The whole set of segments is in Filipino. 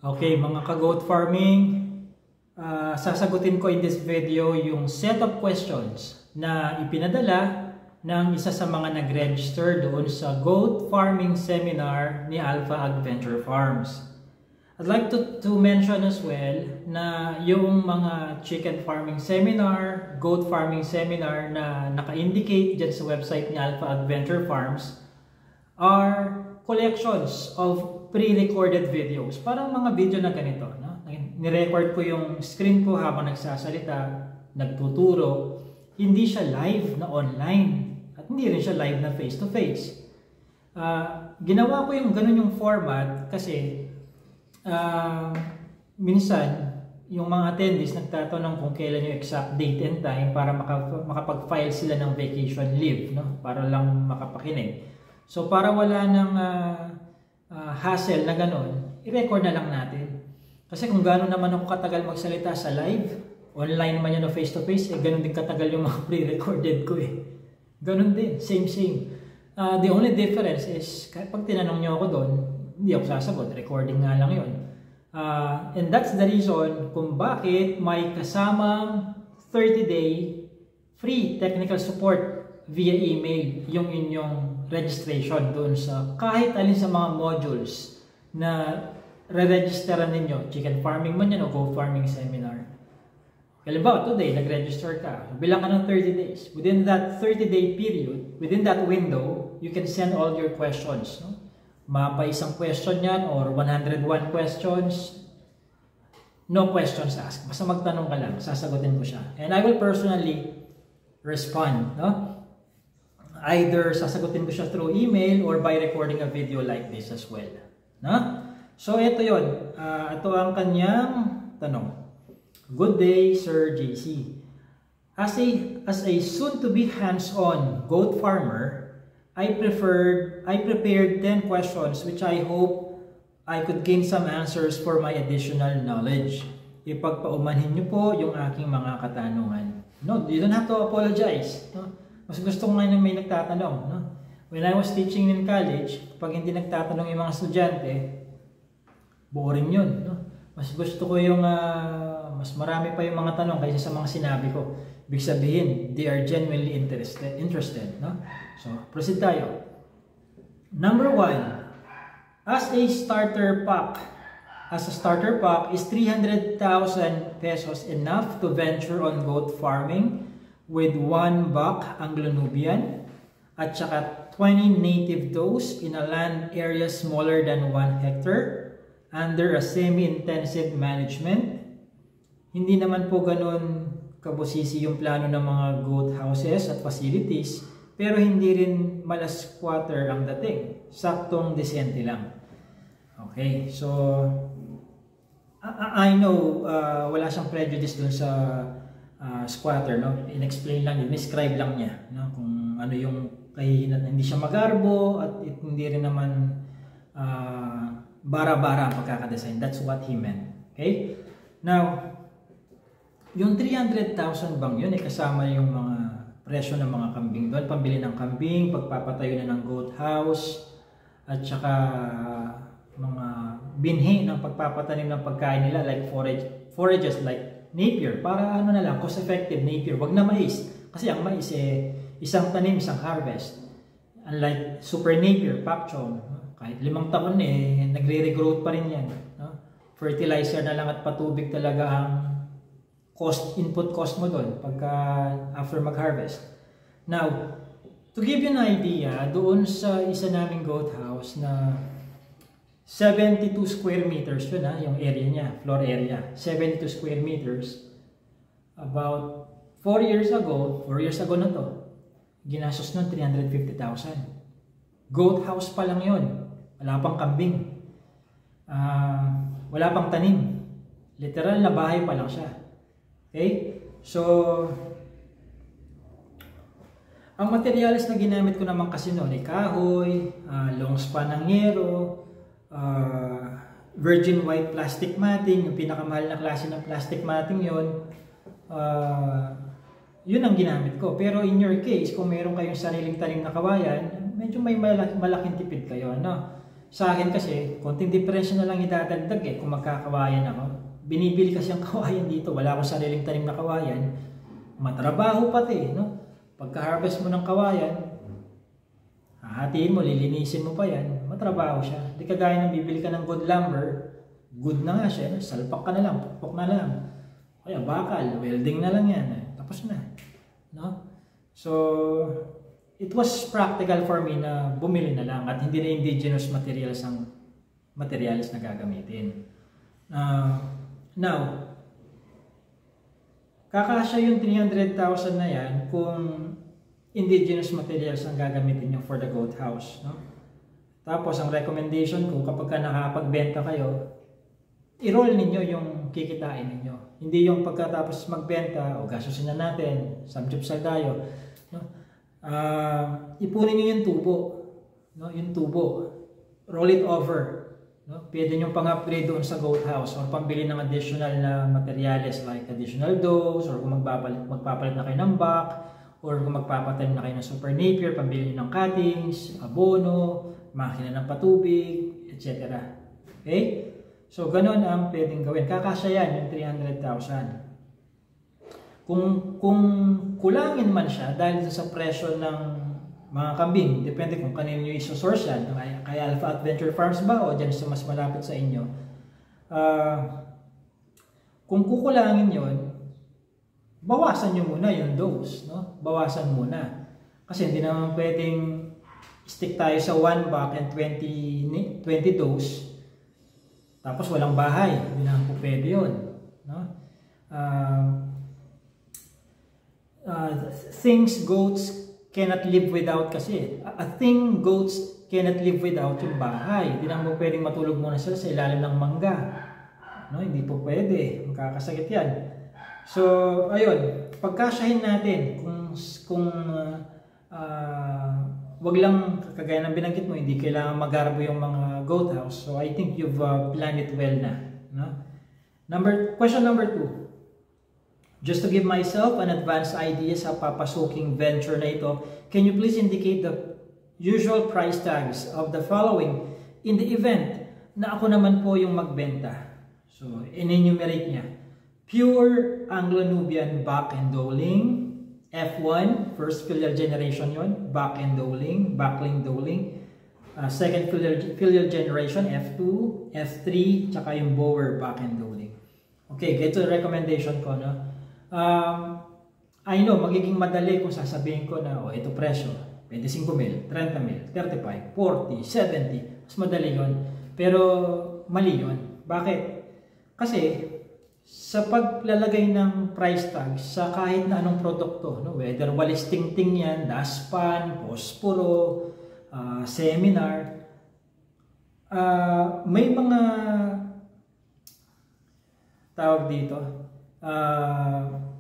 Okay, mga ka-goat farming, sasagutin ko in this video yung set of questions na ipinadala ng isa sa mga nag-register doon sa goat farming seminar ni Alpha Adventure Farms. I'd like to mention as well na yung mga chicken farming seminar, goat farming seminar na naka-indicate dyan sa website ni Alpha Adventure Farms are collections of pre-recorded videos. Parang mga video na ganito. No? Nirecord ko yung screen ko habang nagsasalita, nagtuturo. Hindi siya live na online. At hindi rin siya live na face-to-face. Ginawa ko yung ganun yung format kasi minsan, yung mga attendees nagtatanong kung kailan yung exact date and time para makapag-file sila ng vacation leave, no? Para lang makapakinig. So, para wala ng hassle na gano'n, i-record na lang natin. Kasi kung gano'n naman ako katagal magsalita sa live, online man yun o face-to-face, gano'n din katagal yung mga pre-recorded ko eh. Gano'n din, same. The only difference is, pag tinanong nyo ako doon, hindi ako sasagot, recording nga lang yun. And that's the reason kung bakit may kasamang 30-day free technical support via email yung inyong registration doon sa kahit alin sa mga modules na re-registeran ninyo, chicken farming man yan o goat farming seminar. Halimbawa, today, nag-register ka, bilang ka ng 30 days. Within that 30-day period, within that window, you can send all your questions. No? Mapa isang question yan or 101 questions, no questions asked. Basta magtanong ka lang, sasagutin ko siya. And I will personally respond. No? Either sasagutin ko siya through email or by recording a video like this as well. No? So ito yun. Ito ang kanyang tanong. Good day, Sir JC. As a soon-to-be hands-on goat farmer, I prepared 10 questions which I hope I could gain some answers for my additional knowledge. Ipagpaumanhin niyo po yung aking mga katanungan. No, you don't have to apologize. No? Mas gusto ko ngayon may nagtatanong. No? When I was teaching in college, pag hindi nagtatanong yung mga estudyante, boring yun. No? Mas gusto ko yung mas marami pa yung mga tanong kaysa sa mga sinabi ko. Ibig sabihin, they are genuinely interested. No? So, proceed tayo. Number 1, as a starter pack, is 300,000 pesos enough to venture on goat farming with 1 buck Anglo-Nubian at saka 20 native does in a land area smaller than 1 hectare under a semi-intensive management? Hindi naman po ganun kabusisi yung plano ng mga goat houses at facilities, pero hindi rin malas squatter ang dating. Saktong desente lang. Okay, so I know wala siyang prejudice dun sa squatter, no? In-explain lang, in-describe lang niya, no? Kung ano yung kahihinat, hindi siya magarbo at hindi rin naman bara-bara ang pagkakadesign. That's what he meant. Okay? Now, yung 300,000 bang yun, kasama yung mga presyo ng mga kambing doon, pambili ng kambing, pagpapatayo na ng goat house, at saka mga binhi ng pagpapatanim ng pagkain nila like forages like napier, para ano na lang, cost-effective napier, wag na mais. Kasi ang mais isang tanim, isang harvest. Unlike super napier, pak chong, kahit 5 taon nagre-regrowth pa rin yan. No? Fertilizer na lang at patubig talaga ang input cost mo doon pagka after mag-harvest. Now, to give you an idea, doon sa isa naming goat house na 72 square meters yun yung area niya, floor area, 72 square meters. About 4 years ago na to, ginastos nun 350,000. Goat house pa lang yun. Wala pang kambing. Wala pang tanim. Literal na bahay pa lang siya. Okay? So, ang materials na ginamit ko naman kasi noon ay kahoy, long span ng yero, virgin white plastic matting, yung pinakamahal na klase ng plastic matting yon. Yun ang ginamit ko. Pero in your case, kung meron kayong sariling tanim na kawayan, medyo may malaking tipid kayo. No? Sa akin kasi, konting diferensya na lang idadagdag kung magkakawayan ako. Binibili kasi ang kawayan dito, wala akong sariling tanim na kawayan. Matrabaho pati, no? Pagka-harvest mo ng kawayan, hahatiin mo, lilinisin mo pa yan, matrabaho siya. Di kagaya ng bibili ka ng good lumber, good na nga siya, salpak ka na lang, pukpok na lang. Kaya bakal, welding na lang yan, tapos na. No? So, it was practical for me na bumili na lang at hindi na indigenous materials ang materials na gagamitin. Now, kakasya yung 300,000 na yan kung indigenous materials ang gagamitin nyo for the goat house. No? Tapos, ang recommendation ko, kapag ka nakapagbenta kayo, i-roll ninyo yung kikitain ninyo. Hindi yung pagkatapos magbenta, o gastusin na natin, samgyupsal tayo. No? Ipunin nyo yung tubo. No? Yung tubo. Roll it over. No? Pwede nyo pang-upgrade doon sa goat house or pambili ng additional na materials like additional dose or kung magpapalit na kayo ng back or kung magpapatanim na kayo ng super napier, pambili nyo ng cuttings, abono, makina ng patubig, etc. Okay? So, ganun ang pwedeng gawin. Kakasya yan yung 300,000. Kung kulangin man siya dahil sa presyo ng mga kambing, depende kung kanino nyo isosource yan, kay Alpha Adventure Farms ba o dyan sa mas malapit sa inyo. Kung kukulangin yon, bawasan nyo muna yung dose. No? Bawasan muna. Kasi hindi naman pwedeng stick tayo sa 1 buck and 20 dose, tapos walang bahay. Hindi naman po pwede yun. No? Things goats cannot live without kasi. A thing goats cannot live without yung bahay. Hindi naman po pwedeng matulog muna sila sa ilalim ng mangga. No? Hindi po pwede. Makakasakit yan. So, ayun. Pagkasyahin natin kung wag lang kagaya ng binanggit mo, hindi kailangan magarbo yung mga goat house. So, I think you've planned it well na. No? Question number 2. Just to give myself an advanced idea sa papasuking venture na ito, can you please indicate the usual price tags of the following in the event na ako naman po yung magbenta? So, in-enumerate niya. Pure Anglo-Nubian buck and doeling, F1, first filial generation yon, buck and doeling, buckling doeling. Second filial generation, F2, F3, tsaka yung Boer buck and doeling. Okay, get to the recommendation ko, no? I know, magiging madali kung sasabihin ko na, ito presyo, 25,000, 30,000, 35, 40, 70, mas madali yun. Pero, mali yun. Bakit? Kasi, sa paglalagay ng price tag sa kahit na anong produkto, no? Whether walis tingting yan, daspan, posporo, seminar, may mga tawag dito,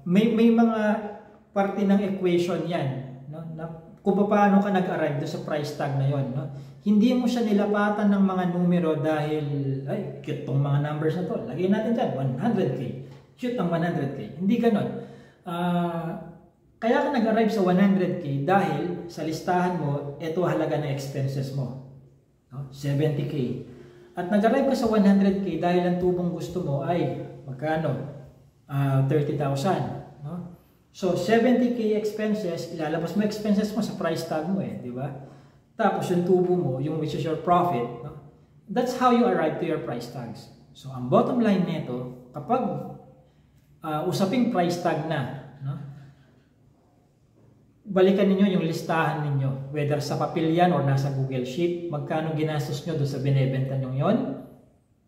may mga parte ng equation yan, no? Na kung paano ka nag-arrive sa price tag na yon, no? Hindi mo siya nilapatan ng mga numero dahil ay cute tong mga numbers na to, lagyan natin dyan 100k, cute ang 100k. Hindi ganon. Kaya ka nag-arrive sa 100k dahil sa listahan mo ito halaga na expenses mo, no? 70k. At nag-arrive ka sa 100k dahil ang tubong gusto mo ay magkano? 30,000, no? So 70k expenses, ilalabas mo expenses mo sa price tag mo di ba? Tapos yung tubo mo, yung which is your profit, no? That's how you arrive to your price tags. So ang bottom line nito, kapag usaping price tag na, no? Balikan ninyo yung listahan ninyo, whether sa papel yan or nasa Google Sheet, magkano ginastos nyo doon sa binebenta nyo yon.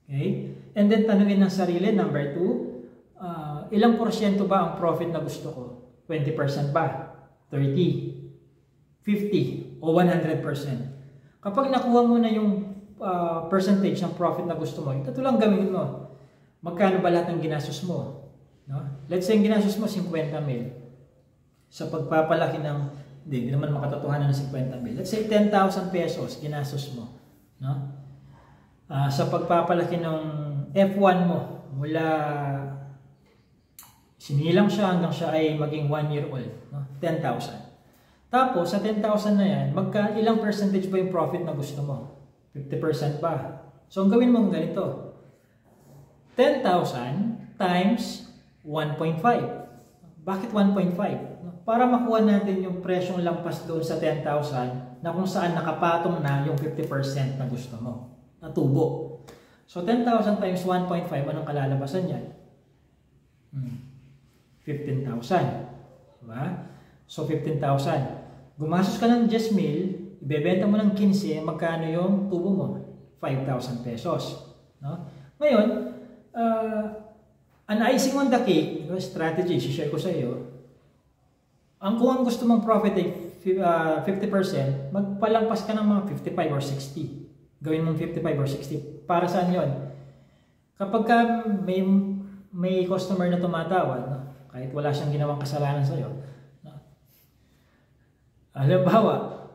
Okay? And then tanungin ng sarili, number 2, ilang porsyento ba ang profit na gusto ko? 20% ba? 30? 50? O 100%? Kapag nakuha mo na yung percentage ng profit na gusto mo, ito lang gawin mo. Magkano ba lahat ng ginastos mo? No? Let's say yung ginastos mo 50,000. Sa pagpapalaki ng, hindi naman makatotohanan ng 50,000. Let's say 10,000 pesos ginastos mo. No? Sa pagpapalaki ng F1 mo, mula sinilang siya hanggang siya ay maging 1 year old, no? 10,000. Tapos, sa 10,000 na yan, ilang percentage ba yung profit na gusto mo? 50% ba? So, ang gawin mo ganito. 10,000 times 1.5. Bakit 1.5? Para makuha natin yung presyong lampas doon sa 10,000 na kung saan nakapatong na yung 50% na gusto mo. Natubo. So, 10,000 times 1.5, anong kalalabasan yan? 15,000. Diba? So, 15,000. Gumastos ka ng 10,000, ibebenta mo ng 15, magkano yung tubo mo? 5,000 pesos. No? Ngayon, an icing on the cake, strategy, share ko sa iyo, kung ang gusto mong profit ay 50%, magpalampas ka ng mga 55 or 60. Gawin mong 55 or 60. Para saan yon? Kapag ka may customer na tumatawad, no? Kahit wala siyang ginawang kasalanan sa iyo, no? Halimbawa,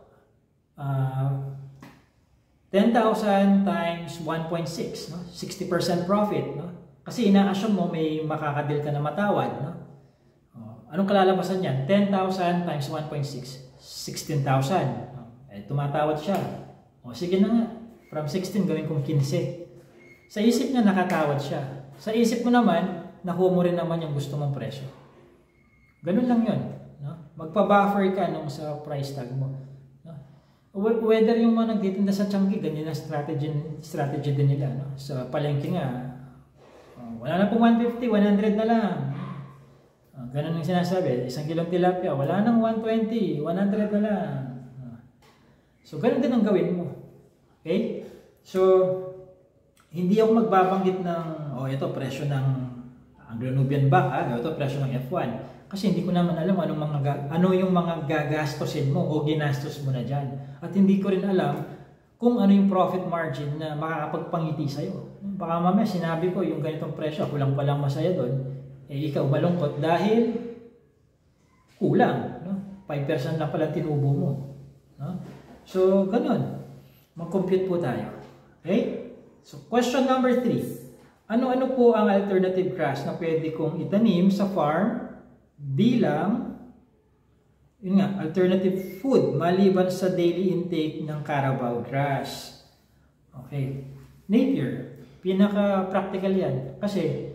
10,000 times 1.6, no? 60% profit, no? Kasi ina-assume mo may makakadil ka na matawad, no? Anong kalalabasan niyan? 10,000 times 1.6, 16,000. Tumatawad siya. Sige na nga, from 16 gawin kong 15. Sa isip niya nakatawad siya. Sa isip mo naman, nakuha mo rin naman yung gusto mong presyo. Ganun lang yun. No? Magpa-buffer ka nung sa price tag mo. No? Whether yung mga nagtitinda sa Changi, ganyan ang strategy din nila. No? Sa palengke nga, wala na pong 150, 100 na lang. Ganun yung sinasabi. Isang kilong tilapia, wala nang 120, 100 na lang. So, ganun din ang gawin mo. Okay? So, hindi ako magbabanggit ng, ito, presyo ng Anglo-Nubian Back, ito, presyo ng F1. Kasi hindi ko naman alam ano yung mga gagastosin mo o ginastos mo na dyan. At hindi ko rin alam kung ano yung profit margin na makakapagpangiti sa'yo. Baka mamaya sinabi ko yung ganitong presyo, ako lang palang masaya doon, ikaw malungkot dahil kulang. No? 5% lang pala tinubo mo. No? So, ganun. Mag-compute po tayo. Okay? So, question number 3. Ano-ano po ang alternative crops na pwede kong itanim sa farm bilang alternative food maliban sa daily intake ng Carabao grass? Okay. Napier. Pinaka-practical yan. Kasi,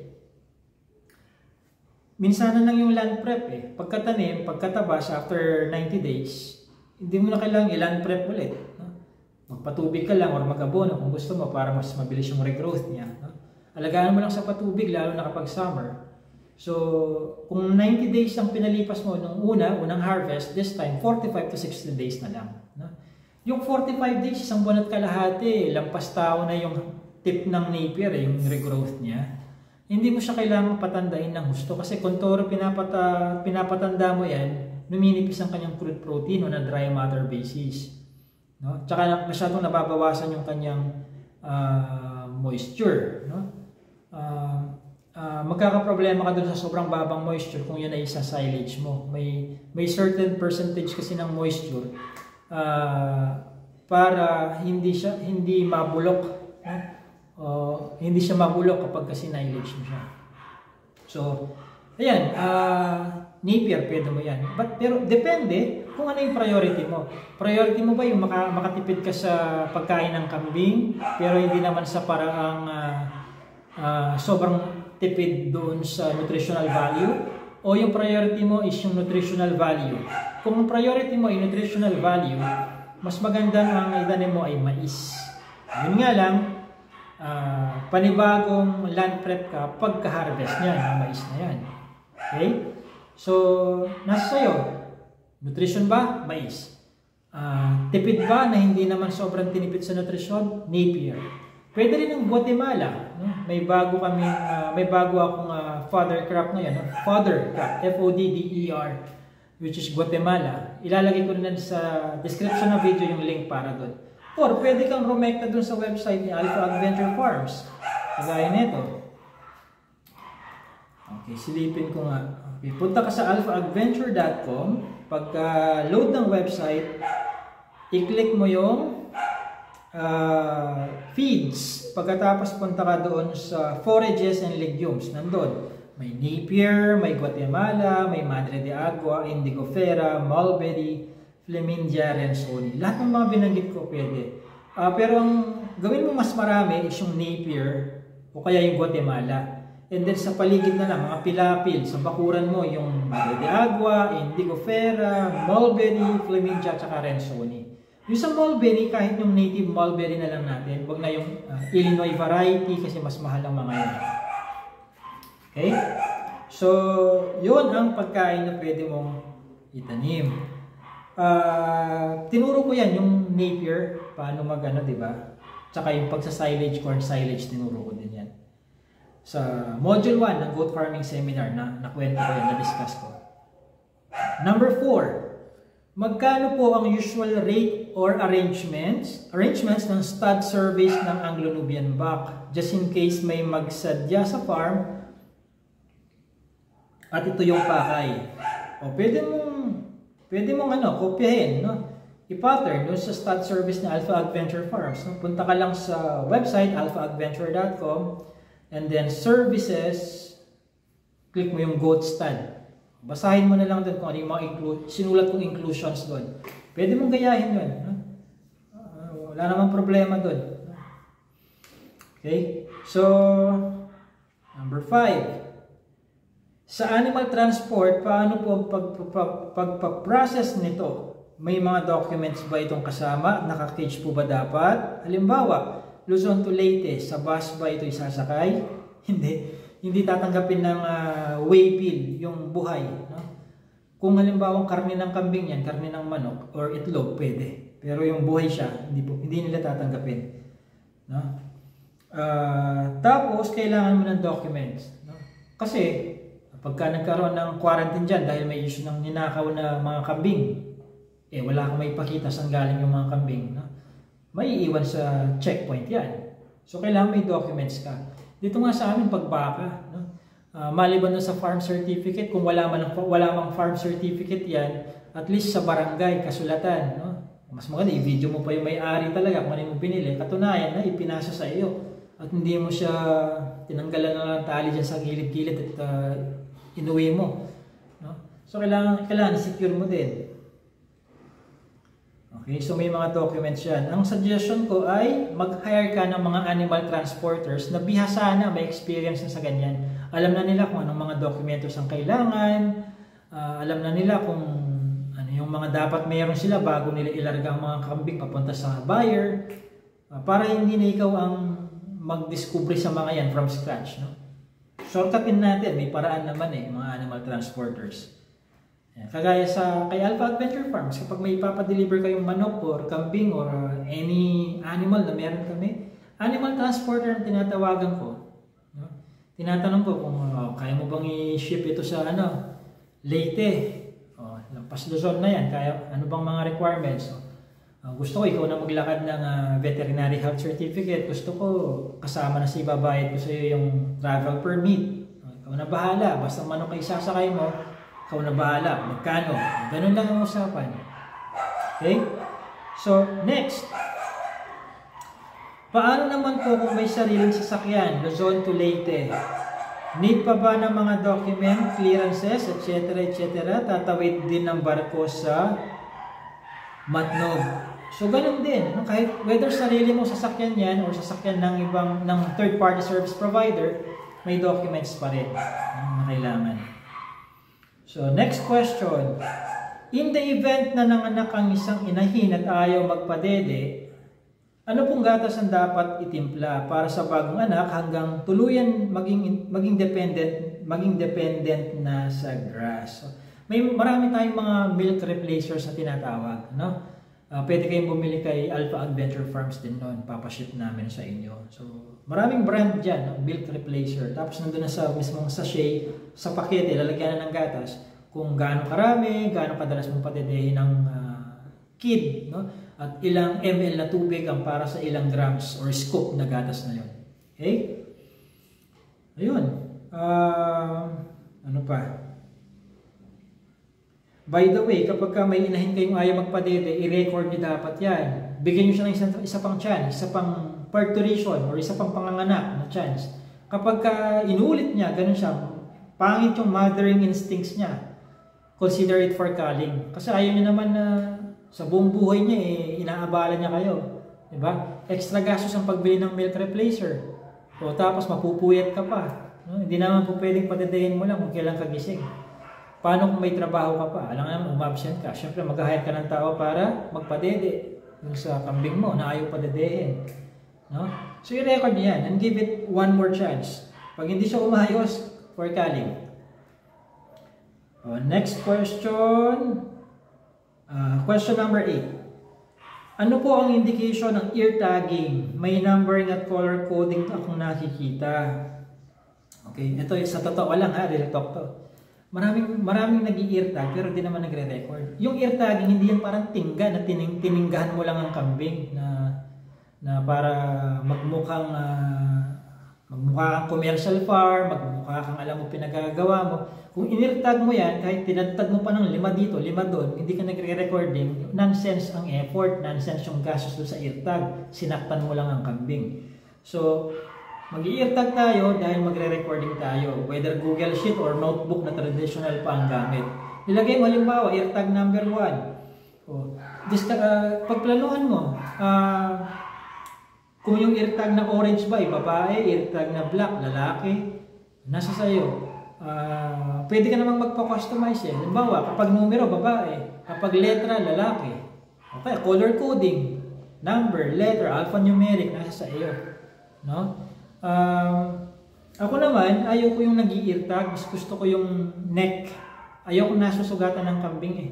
minsan na lang yung land prep Pagkatanim, pagkatabas, after 90 days, hindi mo na kailangang i-land prep ulit. No? Magpatubig ka lang or mag-abono kung gusto mo para mas mabilis yung regrowth niya. No? Alagaan mo lang sa patubig, lalo na kapag summer. So, kung 90 days ang pinalipas mo nung unang harvest, this time, 45 to 60 days na lang. No? Yung 45 days, isang buwan at kalahati, lampas tao na yung tip ng napier, yung regrowth niya. Hindi mo siya kailangang patandain ng gusto kasi kung toro pinapatanda mo yan, numinipis ang kanyang crude protein on a dry matter basis. No? Tsaka masyadong nababawasan yung kanyang moisture. No? Magkakaproblema ka dun sa sobrang babang moisture kung yun ay sa silage mo. May certain percentage kasi ng moisture para hindi mabulok. No? Hindi siya mabulok kapag kasi silage mo siya. So, ayan, napier, pwede mo yan. Pero depende kung ano yung priority mo. Priority mo ba yung makatipid ka sa pagkain ng kambing, pero hindi naman sa paraang sobrang tipid doon sa nutritional value? O yung priority mo is yung nutritional value? Kung priority mo ay nutritional value, mas maganda ang itanim mo ay mais. Yun nga lang, panibagong land prep ka pagka-harvest niya ng mais na yan. Okay? So, nasa sa'yo. Nutrition ba? Mais. Tipid ba na hindi naman sobrang tinipid sa nutrition? Napier. Pwede rin ng Guatemala. No? May bago akong fodder crop na yan. No? Fodder crop. F-O-D-D-E-R. Which is Guatemala. Ilalagay ko rin sa description ng video yung link para doon. Or pwede kang rumekta dun sa website ni Alpha Adventure Farms. Kagaya nito. Okay, silipin ko nga. Okay, punta ka sa alphaadventure.com. Pagka-load ng website, i-click mo yung feeds. Pagkatapos punta ka doon sa forages and legumes. Nandun. May Napier, may Guatemala, may Madre de Agua, Indigofera, Mulberry, Flemingia, Rensoni. Lahat ng mga binanggit ko pwede. Pero ang gawin mo mas marami is yung Napier o kaya yung Guatemala. And then sa paligid na lang, mga pilapil, sa bakuran mo, yung Madre de Agua, Indigo Fera, Mulberry, Flamingia, at Rensoni. Yung sa Mulberry, kahit yung native Mulberry na lang natin, wag na yung Illinois variety kasi mas mahal ang mga yan. Okay? So, yun ang pagkain na pwede mong itanim. Tinuro ko yan, yung Napier, paano mag-ano, diba? Tsaka yung pagsa-silage, corn silage, tinuro ko din yan. Sa Module 1 ng Goat Farming Seminar na nakwento ko yan, na-discuss ko. Number 4, magkano po ang usual rate or arrangements ng stud service ng Anglo-Nubian buck? Just in case may magsadya sa farm at ito yung pakay. O pwede mong kopyahin, no? I-pattern doon sa stud service na Alpha Adventure Farms. No? Punta ka lang sa website alphaadventure.com. And then services, click mo yung goat stud. Basahin mo na lang doon kung ano yung mga sinulat kong inclusions doon. Pwede mong gayahin doon. Wala namang problema doon. Okay? So, number 5. Sa animal transport, paano po pagpaprocess nito? May mga documents ba itong kasama? Naka-cage po ba dapat? Halimbawa, Luzon to Leyte, sa bus ba ito isasakay? Hindi tatanggapin ng waybill yung buhay. No? Kung halimbawa karne ng kambing yan, karne ng manok, or itlog, pwede. Pero yung buhay siya, hindi nila tatanggapin. No? Tapos, kailangan mo ng documents. No? Kasi, pagka nagkaroon ng quarantine dyan, dahil may issue ng ninakaw na mga kambing, wala kang may ipakita saan galing yung mga kambing. No? May iiwan sa checkpoint yan. So, kailangan may documents ka. Dito nga sa amin, pagbaka, no? Maliban na sa farm certificate, kung wala mang farm certificate yan, at least sa barangay, kasulatan. No? Mas maganda, i-video mo pa yung may-ari talaga kung ano yung binili. Katunayan na ipinasa sa iyo. At hindi mo siya tinanggalan ng tali dyan sa gilid-gilid at inuwi mo. No? So, kailangan secure mo din. Okay, so may mga documents yan. Ang suggestion ko ay mag-hire ka ng mga animal transporters na bihasa na, may experience na sa ganyan. Alam na nila kung anong mga documentos ang kailangan, alam na nila kung ano yung mga dapat mayroon sila bago nila ilarga ang mga kambing papunta sa buyer, para hindi na ikaw ang mag-discover sa mga yan from scratch. No? Shortcutin natin, may paraan naman mga animal transporters. Kagaya kay Alpha Adventure Farms, kapag may ipapadeliver kayong manok or kambing or any animal na meron kami, animal transporter ang tinatawagan ko. No? Tinatanong ko kung kaya mo bang i-ship ito sa Leyte. Lampas Luzon na yan. Ano bang mga requirements? Gusto ko ikaw na maglakad ng veterinary health certificate. Gusto ko kasama na ibabayad ko sa iyo yung travel permit. Ikaw na bahala. Basta manok ay sasakay mo, ikaw na bahala. Magkano? Ganun lang ang usapan. Okay? So, next. Paano naman po kung may sariling sasakyan, Luzon to Leyte? Need pa ba ng mga document, clearances, etc. Tatawid din ng barko sa Matnog. So, ganun din. Kahit whether sarili mo sasakyan yan or sasakyan ng third-party service provider, may documents pa rin na kailangan. So, next question. In the event na nanganak ang isang inahin at ayaw magpadede, ano pong gatas ang dapat itimpla para sa bagong anak hanggang tuluyan maging dependent na sa grass? So, marami tayong mga milk replacers na tinatawag. No? Pwede kayong bumili kay Alpha Adventure Farms din noon. Papaship namin sa inyo. So, maraming brand dyan, no? Milk replacer. Tapos nandun na sa mismong sachet, sa pakete, lalagyan na ng gatas. Kung gaano karami, gaano kadalas mong padedehin ng kid, no? At ilang ml na tubig ang para sa ilang grams or scoop na gatas na yun. Okay? Ayun. Ano pa? By the way, kapag may inahin kayong ayaw magpadede, i-record nyo dapat yan. Bigyan nyo siya ng isa pang chance, isa pang parturition, or isa pang panganganak na chance. Kapag inulit niya, ganun siya, pangit yung mothering instincts niya. Consider it for culling. Kasi ayaw niya naman na sa buong buhay niya, inaabala niya kayo. Diba? Extra gastos ang pagbili ng milk replacer. O tapos mapupuyat ka pa. No? Hindi naman po pwedeng padedehin mo lang kung kailan ka gising. Paano kung may trabaho ka pa? Alam nga naman, umabsent ka. Siyempre, mag-hire ka ng tao para magpadede yung sa kambing mo na ayaw padedehin. No? So, i-record niyan and give it one more chance. Pag hindi siya umayos, for calling. Next question. Question number 8. Ano po ang indication ng ear tagging? May numbering at color coding akong nakikita. Okay, ito sa totoo lang ha, real talk to. Maraming nag-i-ear tag pero di naman nagre-record. Yung ear tagging hindi yan parang tingga na tininggahan mo lang ang kambing na para magmukha kang commercial farm, magmukha kang alam mo pinagagawa mo. Kung in-ear-tag mo yan, kahit tinatag mo pa ng 5 dito, 5 doon, hindi ka nagre-recording, nonsense ang effort, nonsense yung gastos doon sa ear-tag, sinaktan mo lang ang kambing. So, mag-i-ear-tag tayo dahil magre-recording tayo, whether Google Sheet or notebook na traditional pa ang gamit. Nilagay mo halimbawa, ear-tag number 1. Pagplanuhan mo, kung yung ear-tag na orange ba, babae, ear-tag na black, lalaki, nasa sayo. Pwede ka namang magpa-customize eh. Halimbawa, kapag numero, babae. Kapag letra, lalaki. Okay, color coding. Number, letter, alphanumeric, nasa sa iyo. No? Ako naman, ayaw ko yung nag-i-ear tag. Gusto ko yung neck. Ayaw ko nasusugatan ng kambing eh.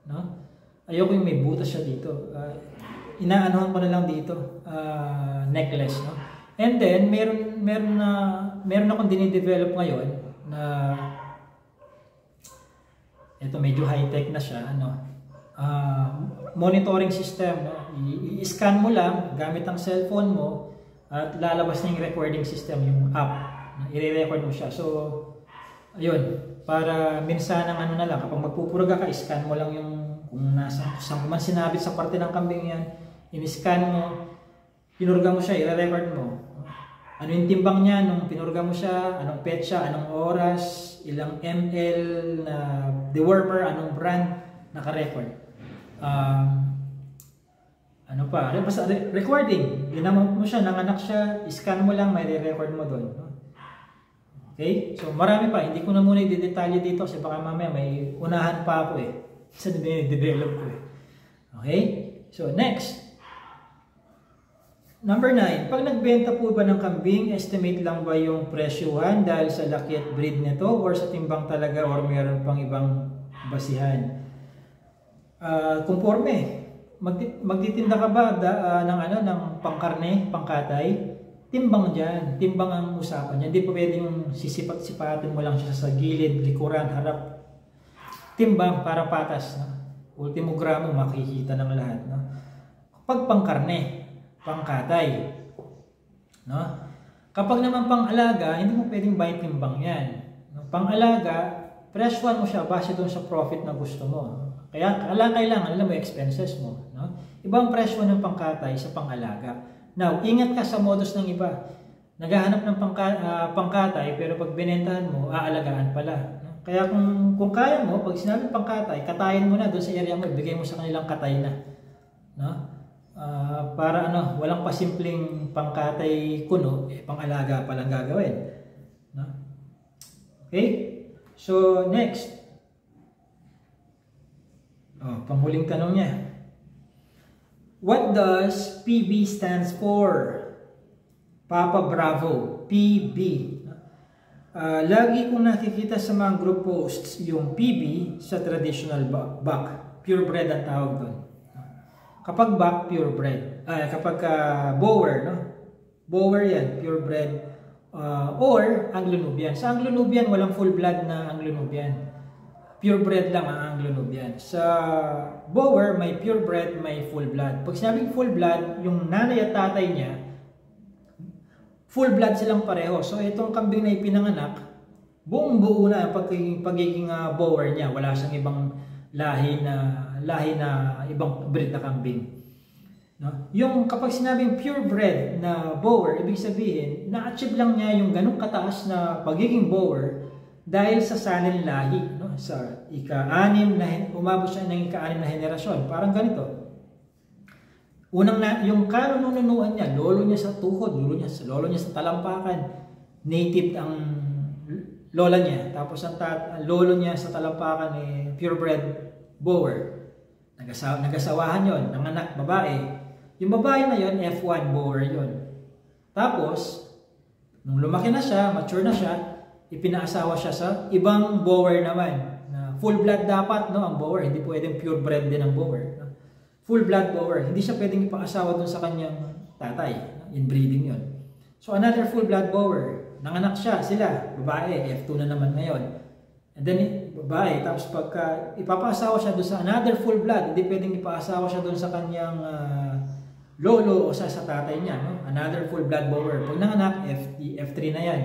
No? Ayaw ko yung may butas siya dito. Inaanohan ko na lang dito. Necklace. No? And then, meron akong dinidevelop ngayon na ito medyo high-tech na siya, monitoring system, no? I-scan mo lang gamit ang cellphone mo at lalabas na yung recording system, yung app, i-record mo siya. So ayun, para minsan ang na lang, kapag magpupurga ka, i-scan mo lang yung kung saan man sinabit sa parte ng kambing yan, in-scan mo, pinurga mo siya, i-record mo. Ano yung timbang niya nung pinurga mo siya, anong petsa, anong oras, ilang ml na dewormer, anong brand, naka-record. Ano pa? Basta recording. Ginamit mo siya, nanganak siya, scan mo lang, may re-record mo doon. Okay? So marami pa. Hindi ko na muna i-detalye dito kasi baka mamaya may unahan pa ako eh. Sa develop ko eh. Okay? So next. Number 9, pag nagbenta po ba ng kambing, estimate lang ba yung presyuhan dahil sa laki at breed nito or sa timbang talaga or meron pang ibang basihan? Conforme. Magtitinda ka ba ng pangkarne, pangkatay? Timbang dyan. Timbang ang usapan niya. Hindi po pwede yung sisipat-sipatin mo lang siya sa gilid, likuran, harap. Timbang para patas. No? Ultimo gramo makikita ng lahat. No? Kapag pangkarne, pangkatay. No? Kapag naman pang-alaga, hindi mo pwedeng buy timbang yan. No? Pang-alaga, presyuhan mo siya base doon sa profit na gusto mo. Kaya kailangan, alam mo, expenses mo. No? Ibang presyo ng pangkatay sa pang-alaga. Now, ingat ka sa modus ng iba. Naghahanap ng pangkatay, pero pag binentahan mo, aalagaan pala. No? Kaya kung kaya mo, pag sinabi pangkatay, katayin mo na doon sa area mo, ibigay mo sa kanilang katay na. No? Para walang pasimpleng pangkatay kuno, pang-alaga pa lang gagawin. No? Okay? So, next. Panghuling tanong niya. What does PB stands for? Papa Bravo. PB. Lagi kong nakikita sa mga group posts yung PB sa traditional buck. Purebred ang tawag doon. Kapag buck, purebred. Kapag bower, no? Bower yan, purebred. Or Anglo-Nubian. Sa Anglo-Nubian, walang full blood na Anglo-Nubian. Purebred lang ang Anglo-Nubian. Sa bower, may purebred, may full blood. Pag sinabing full blood, yung nanay at tatay niya, full blood silang pareho. So itong kambing na ipinanganak, buong buo na ang pagiging bower niya. Wala siyang ibang lahi na ibang breed na kambing. No? Yung kapag sinabing purebred na bower, ibig sabihin, na-achieve lang niya yung ganung kataas na pagiging bower dahil sa salin lahi. No? Sa umabot siya ng ika-6 na henerasyon. Parang ganito. Yung kanununuan niya, lolo niya sa tuhod, lolo niya sa talampakan, native ang lola niya. Tapos ang lolo niya sa talampakan purebred Boer. Nagasawahan yon, nanganak babae. Yung babae na yon, F1 Boer yon. Tapos, nung lumaki na siya, mature na siya, ipinaasawa siya sa ibang Boer naman. Full blood dapat, no, ang Boer. Hindi pwedeng purebred din ang Boer. Full blood Boer. Hindi siya pwedeng ipaasawa dun sa kanyang tatay. Inbreeding yon. So another full blood Boer. Nanganak siya, sila, babae, F2 na naman ngayon. And then, babae. Tapos pagka ipapaasawa siya dun sa another full blood, hindi pwedeng ipaasawa siya dun sa kanyang lolo o sa tatay niya. No? Another full blood Boer. Pag nanganak, F3 na yan.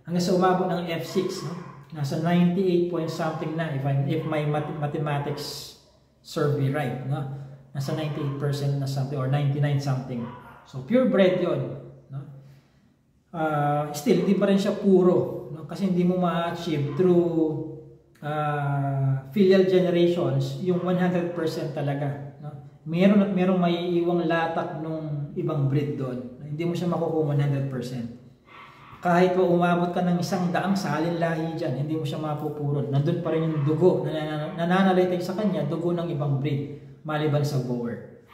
Hanggang sa umabot ng F6. No? Nasa 98 point something na if my mathematics serve me right, no? Nasa 98% na something or 99 something. So purebred 'yon, no? Still hindi pa rin siya puro, no? Kasi hindi mo ma-achieve through filial generations yung 100% talaga, no? Merong maiiwang latak nung ibang breed doon. Hindi mo siya makukuha 100%. Kahit pa umabot ka ng 100 salin lahi dyan, hindi mo siya mapupurot. Nandun pa rin yung dugo na nananalitay sa kanya, dugo ng ibang breed, maliban sa Boer.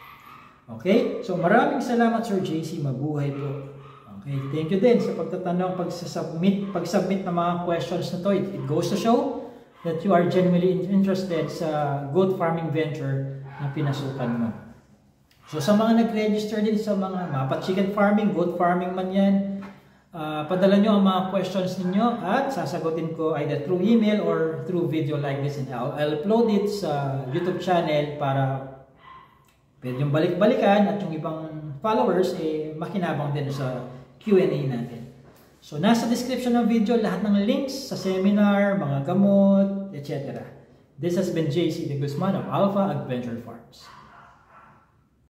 Okay? So maraming salamat Sir JC, mabuhay po. Okay, thank you din sa pagtatanong, pag-submit ng mga questions na to. It goes to show that you are genuinely interested sa goat farming venture na pinasukan mo. So sa mga nag-register din sa mga mapa chicken farming, goat farming man yan, padala nyo ang mga questions ninyo at sasagutin ko either through email or through video like this, and I'll upload it sa YouTube channel para pwede yung balik-balikan at yung ibang followers makinabang din sa Q&A natin. So nasa description ng video lahat ng links sa seminar, mga gamot, etc. This has been JC De Guzman of Alpha Adventure Farms.